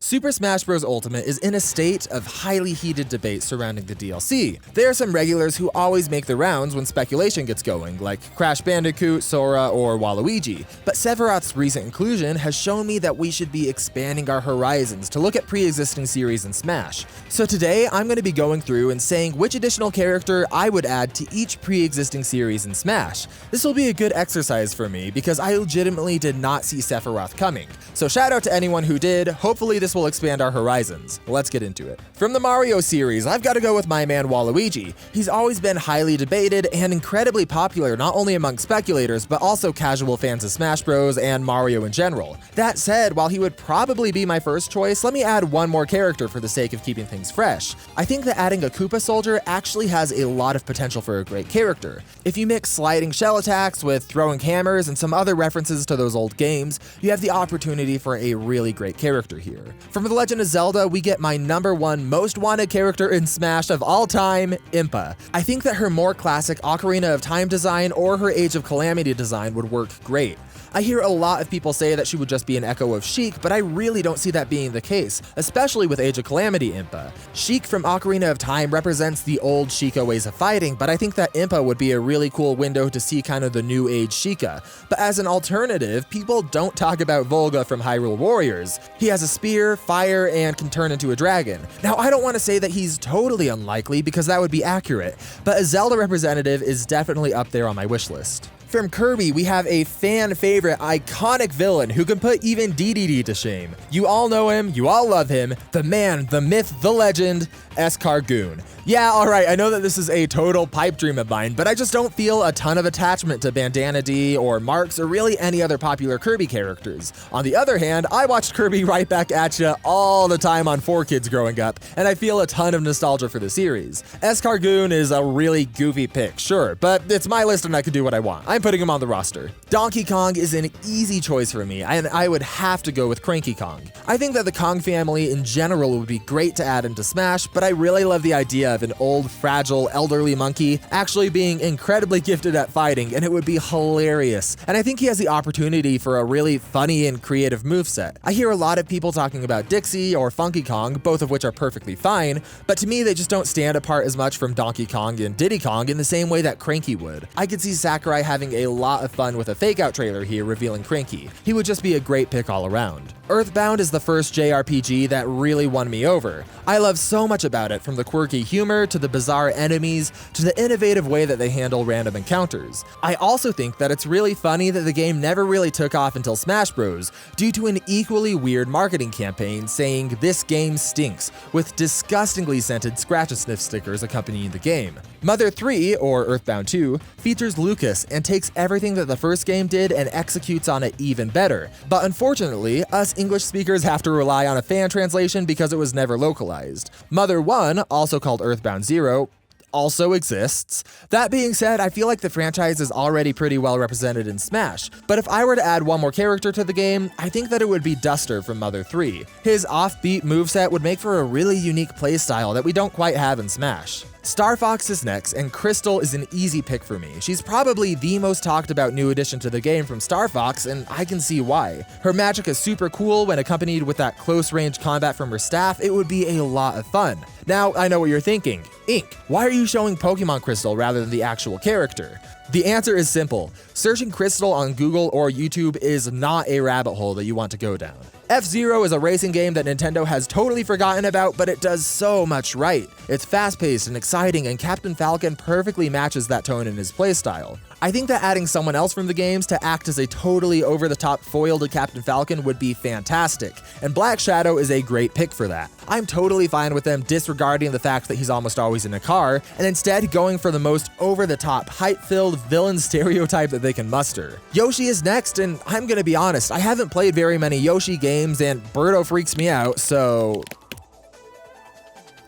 Super Smash Bros. Ultimate is in a state of highly heated debate surrounding the DLC. There are some regulars who always make the rounds when speculation gets going, like Crash Bandicoot, Sora, or Waluigi. But Sephiroth's recent inclusion has shown me that we should be expanding our horizons to look at pre-existing series in Smash. So today, I'm going to be going through and saying which additional character I would add to each pre-existing series in Smash. This will be a good exercise for me because I legitimately did not see Sephiroth coming. So shout out to anyone who did. Hopefully this will expand our horizons. Let's get into it. From the Mario series, I've got to go with my man Waluigi. He's always been highly debated and incredibly popular not only among speculators but also casual fans of Smash Bros. And Mario in general. That said, while he would probably be my first choice, let me add one more character for the sake of keeping things fresh. I think that adding a Koopa Soldier actually has a lot of potential for a great character. If you mix sliding shell attacks with throwing hammers and some other references to those old games, you have the opportunity for a really great character here. From The Legend of Zelda, we get my #1 most wanted character in Smash of all time, Impa. I think that her more classic Ocarina of Time design or her Age of Calamity design would work great. I hear a lot of people say that she would just be an echo of Sheik, but I really don't see that being the case, especially with Age of Calamity Impa. Sheik from Ocarina of Time represents the old Sheikah ways of fighting, but I think that Impa would be a really cool window to see kind of the new age Sheikah. But as an alternative, people don't talk about Volga from Hyrule Warriors. He has a spear, fire, and can turn into a dragon. Now, I don't want to say that he's totally unlikely because that would be accurate, but a Zelda representative is definitely up there on my wish list. From Kirby, we have a fan-favorite, iconic villain who can put even Dedede to shame. You all know him, you all love him, the man, the myth, the legend, Escargoon. Yeah, alright, I know that this is a total pipe dream of mine, but I just don't feel a ton of attachment to Bandana Dee or Marks or really any other popular Kirby characters. On the other hand, I watched Kirby right back at ya all the time on 4Kids growing up, and I feel a ton of nostalgia for the series. Escargoon is a really goofy pick, sure, but it's my list and I can do what I want. I'm putting him on the roster. Donkey Kong is an easy choice for me, and I would have to go with Cranky Kong. I think that the Kong family in general would be great to add into Smash, but I really love the idea of an old, fragile, elderly monkey actually being incredibly gifted at fighting, and it would be hilarious. And I think he has the opportunity for a really funny and creative moveset. I hear a lot of people talking about Dixie or Funky Kong, both of which are perfectly fine, but to me they just don't stand apart as much from Donkey Kong and Diddy Kong in the same way that Cranky would. I could see Sakurai having a lot of fun with a fake-out trailer here revealing Cranky. He would just be a great pick all around. Earthbound is the first JRPG that really won me over. I love so much about it, from the quirky humor to the bizarre enemies to the innovative way that they handle random encounters. I also think that it's really funny that the game never really took off until Smash Bros. Due to an equally weird marketing campaign saying "this game stinks" with disgustingly scented scratch-and-sniff stickers accompanying the game. Mother 3, or Earthbound 2, features Lucas and takes everything that the first game did and executes on it even better. But unfortunately, us English speakers have to rely on a fan translation because it was never localized. Mother 1, also called Earthbound 0, also exists. That being said, I feel like the franchise is already pretty well represented in Smash, but if I were to add one more character to the game, I think that it would be Duster from Mother 3. His offbeat moveset would make for a really unique playstyle that we don't quite have in Smash. Star Fox is next, and Crystal is an easy pick for me. She's probably the most talked about new addition to the game from Star Fox, and I can see why. Her magic is super cool when accompanied with that close-range combat from her staff. It would be a lot of fun. Now, I know what you're thinking. Ink, why are you showing Pokemon Crystal rather than the actual character? The answer is simple. Searching Crystal on Google or YouTube is not a rabbit hole that you want to go down. F-Zero is a racing game that Nintendo has totally forgotten about, but it does so much right. It's fast-paced and exciting, and Captain Falcon perfectly matches that tone in his playstyle. I think that adding someone else from the games to act as a totally over-the-top foil to Captain Falcon would be fantastic, and Black Shadow is a great pick for that. I'm totally fine with them disregarding the fact that he's almost always in a car, and instead going for the most over-the-top, hype-filled villain stereotype that they can muster. Yoshi is next, and I'm gonna be honest, I haven't played very many Yoshi games, and Birdo freaks me out, so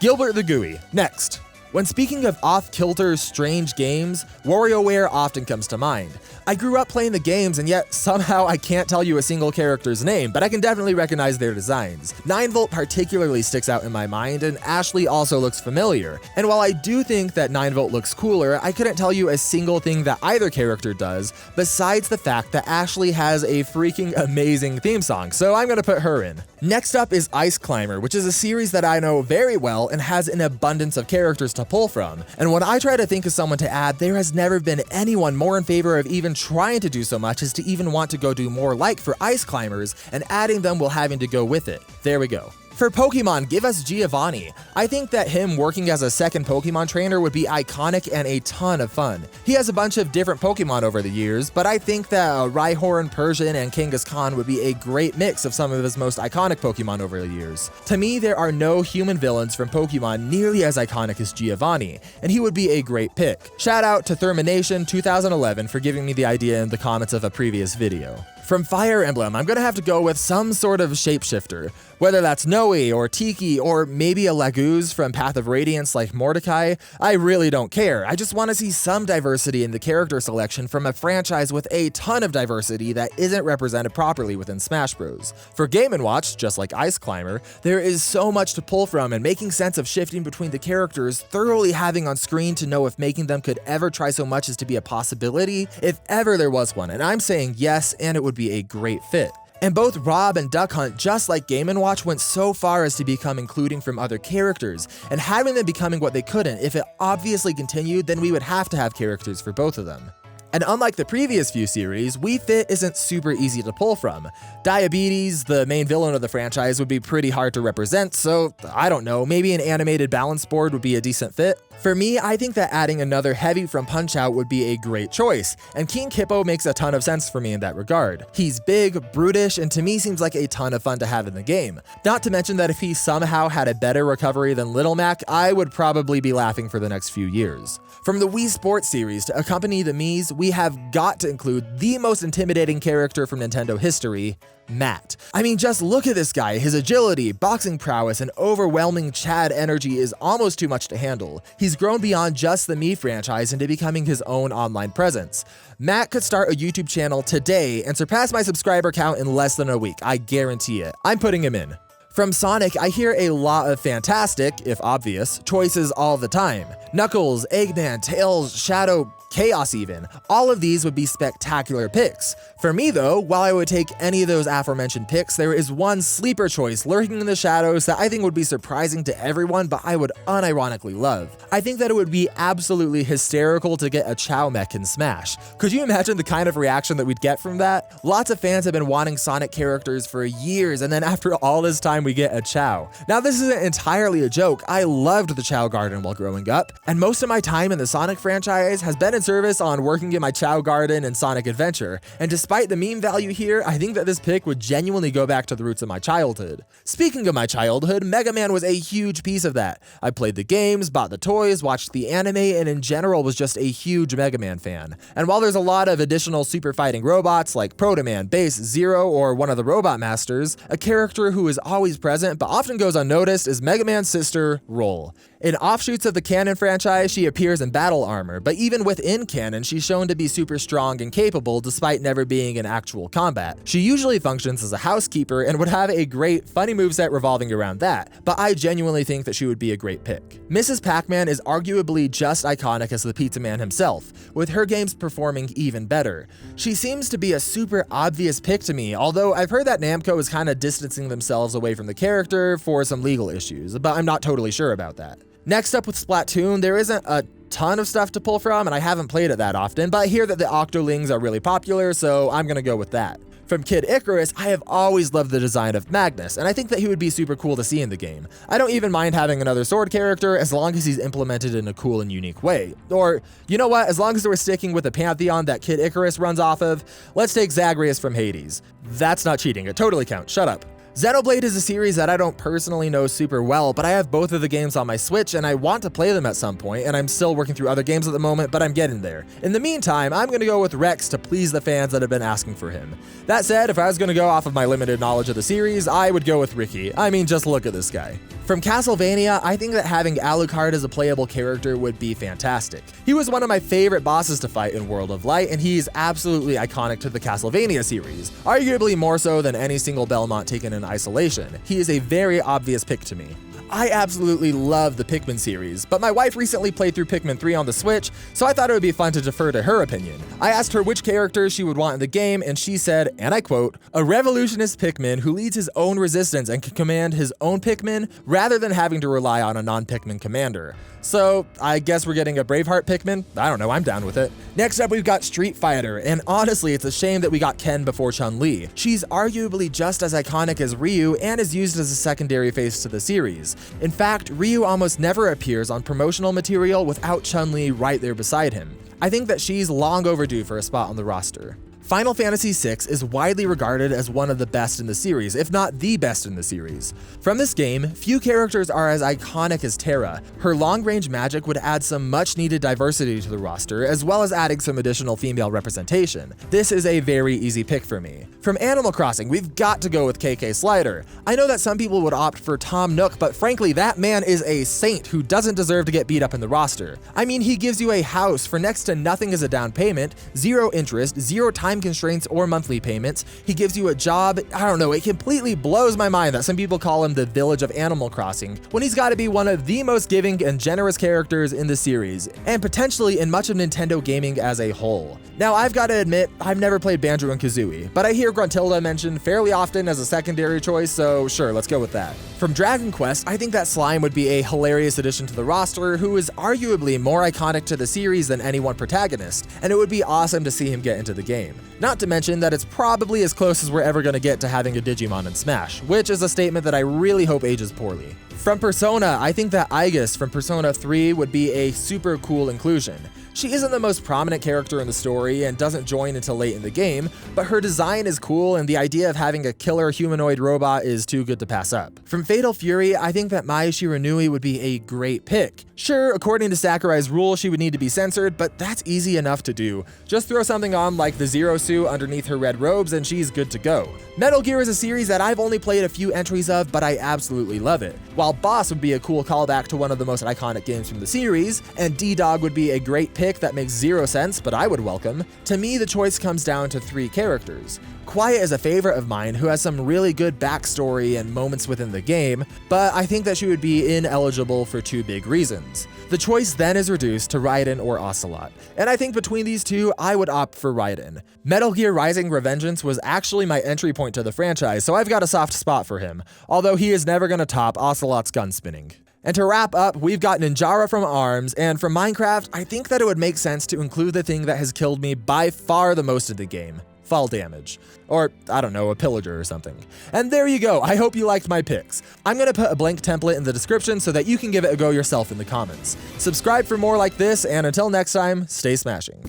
Gilbert the Gooey, next. When speaking of off-kilter, strange games, WarioWare often comes to mind. I grew up playing the games, and yet somehow I can't tell you a single character's name, but I can definitely recognize their designs. 9V particularly sticks out in my mind, and Ashley also looks familiar. And while I do think that 9V looks cooler, I couldn't tell you a single thing that either character does, besides the fact that Ashley has a freaking amazing theme song, so I'm gonna put her in. Next up is Ice Climber, which is a series that I know very well and has an abundance of characters to pull from. And when I try to think of someone to add, there has never been anyone more in favor of even trying to do so much as to even want to go do more like for Ice Climbers, and adding them while having to go with it. There we go. For Pokemon, give us Giovanni. I think that him working as a second Pokemon trainer would be iconic and a ton of fun. He has a bunch of different Pokemon over the years, but I think that Rhyhorn, Persian, and Kangaskhan would be a great mix of some of his most iconic Pokemon over the years. To me, there are no human villains from Pokemon nearly as iconic as Giovanni, and he would be a great pick. Shout out to Thermination 2011 for giving me the idea in the comments of a previous video. From Fire Emblem, I'm gonna have to go with some sort of shapeshifter. Whether that's Noe or Tiki or maybe a Laguz from Path of Radiance like Mordecai, I really don't care. I just want to see some diversity in the character selection from a franchise with a ton of diversity that isn't represented properly within Smash Bros. For Game & Watch, just like Ice Climber, there is so much to pull from, and making sense of shifting between the characters, thoroughly having on screen to know if making them could ever try so much as to be a possibility, if ever there was one, and I'm saying yes, and it would be a great fit. And both Rob and Duck Hunt, just like Game & Watch, went so far as to become including from other characters, and having them becoming what they couldn't. If it obviously continued, then we would have to have characters for both of them. And unlike the previous few series, Wii Fit isn't super easy to pull from. Diabetes, the main villain of the franchise, would be pretty hard to represent, so I don't know, maybe an animated balance board would be a decent fit. For me, I think that adding another heavy from Punch-Out would be a great choice, and King Hippo makes a ton of sense for me in that regard. He's big, brutish, and to me seems like a ton of fun to have in the game. Not to mention that if he somehow had a better recovery than Little Mac, I would probably be laughing for the next few years. From the Wii Sports series to accompany the Miis, we have got to include the most intimidating character from Nintendo history, Matt. I mean, just look at this guy. His agility, boxing prowess, and overwhelming Chad energy is almost too much to handle. He's grown beyond just the Mii franchise into becoming his own online presence. Matt could start a YouTube channel today and surpass my subscriber count in less than a week. I guarantee it. I'm putting him in. From Sonic, I hear a lot of fantastic, if obvious, choices all the time. Knuckles, Eggman, Tails, Shadow, Chaos even. All of these would be spectacular picks. For me though, while I would take any of those aforementioned picks, there is one sleeper choice lurking in the shadows that I think would be surprising to everyone, but I would unironically love. I think that it would be absolutely hysterical to get a Chow mech in Smash. Could you imagine the kind of reaction that we'd get from that? Lots of fans have been wanting Sonic characters for years, and then after all this time we get a Chow. Now this isn't entirely a joke. I loved the Chow Garden while growing up, and most of my time in the Sonic franchise has been in service on working in my Chow Garden and Sonic Adventure, and despite the meme value here, I think that this pick would genuinely go back to the roots of my childhood. Speaking of my childhood, Mega Man was a huge piece of that. I played the games, bought the toys, watched the anime, and in general was just a huge Mega Man fan. And while there's a lot of additional super fighting robots like Proto Man, Base, Zero, or one of the Robot Masters, a character who is always present but often goes unnoticed is Mega Man's sister, Roll. In offshoots of the canon franchise, she appears in battle armor, but even within canon, she's shown to be super strong and capable despite never being in actual combat. She usually functions as a housekeeper and would have a great, funny moveset revolving around that, but I genuinely think that she would be a great pick. Mrs. Pac-Man is arguably just iconic as the Pizza Man himself, with her games performing even better. She seems to be a super obvious pick to me, although I've heard that Namco is kinda distancing themselves away from the character for some legal issues, but I'm not totally sure about that. Next up with Splatoon, there isn't a ton of stuff to pull from, and I haven't played it that often, but I hear that the Octolings are really popular, so I'm gonna go with that. From Kid Icarus, I have always loved the design of Magnus, and I think that he would be super cool to see in the game. I don't even mind having another sword character as long as he's implemented in a cool and unique way. Or, you know what, as long as we're sticking with the pantheon that Kid Icarus runs off of, let's take Zagreus from Hades. That's not cheating, it totally counts, shut up. Xenoblade is a series that I don't personally know super well, but I have both of the games on my Switch and I want to play them at some point, and I'm still working through other games at the moment, but I'm getting there. In the meantime, I'm gonna go with Rex to please the fans that have been asking for him. That said, if I was gonna go off of my limited knowledge of the series, I would go with Ricky. I mean, just look at this guy. From Castlevania, I think that having Alucard as a playable character would be fantastic. He was one of my favorite bosses to fight in World of Light, and he's absolutely iconic to the Castlevania series, arguably more so than any single Belmont taken in isolation. He is a very obvious pick to me. I absolutely love the Pikmin series, but my wife recently played through Pikmin 3 on the Switch, so I thought it would be fun to defer to her opinion. I asked her which character she would want in the game, and she said, and I quote, "A revolutionist Pikmin who leads his own resistance and can command his own Pikmin rather than having to rely on a non-Pikmin commander." So, I guess we're getting a Braveheart Pikmin? I don't know, I'm down with it. Next up, we've got Street Fighter, and honestly, it's a shame that we got Ken before Chun-Li. She's arguably just as iconic as Ryu and is used as a secondary face to the series. In fact, Ryu almost never appears on promotional material without Chun-Li right there beside him. I think that she's long overdue for a spot on the roster. Final Fantasy VI is widely regarded as one of the best in the series, if not the best in the series. From this game, few characters are as iconic as Terra. Her long-range magic would add some much-needed diversity to the roster, as well as adding some additional female representation. This is a very easy pick for me. From Animal Crossing, we've got to go with KK Slider. I know that some people would opt for Tom Nook, but frankly, that man is a saint who doesn't deserve to get beat up in the roster. I mean, he gives you a house for next to nothing as a down payment, 0 interest, 0 time constraints or monthly payments. He gives you a job. I don't know, it completely blows my mind that some people call him the Village of Animal Crossing, when he's got to be one of the most giving and generous characters in the series, and potentially in much of Nintendo gaming as a whole. Now, I've got to admit, I've never played Banjo and Kazooie, but I hear Gruntilda mentioned fairly often as a secondary choice, so sure, let's go with that. From Dragon Quest, I think that Slime would be a hilarious addition to the roster, who is arguably more iconic to the series than any one protagonist, and it would be awesome to see him get into the game. Not to mention that it's probably as close as we're ever going to get to having a Digimon in Smash, which is a statement that I really hope ages poorly. From Persona, I think that Aigis from Persona 3 would be a super cool inclusion. She isn't the most prominent character in the story and doesn't join until late in the game, but her design is cool and the idea of having a killer humanoid robot is too good to pass up. From Fatal Fury, I think that Mai Shiranui would be a great pick. Sure, according to Sakurai's rule, she would need to be censored, but that's easy enough to do. Just throw something on like the Zero suit underneath her red robes and she's good to go. Metal Gear is a series that I've only played a few entries of, but I absolutely love it. While Boss would be a cool callback to one of the most iconic games from the series, and D-Dog would be a great pick that makes 0 sense, but I would welcome, to me the choice comes down to 3 characters. Quiet is a favorite of mine who has some really good backstory and moments within the game, but I think that she would be ineligible for 2 big reasons. The choice then is reduced to Raiden or Ocelot, and I think between these two, I would opt for Raiden. Metal Gear Rising: Revengeance was actually my entry point to the franchise, so I've got a soft spot for him, although he is never gonna top Ocelot's gun spinning. And to wrap up, we've got Ninjara from ARMS, and from Minecraft, I think that it would make sense to include the thing that has killed me by far the most in the game. Fall damage. Or, I don't know, a pillager or something. And there you go, I hope you liked my picks. I'm gonna put a blank template in the description so that you can give it a go yourself in the comments. Subscribe for more like this, and until next time, stay smashing.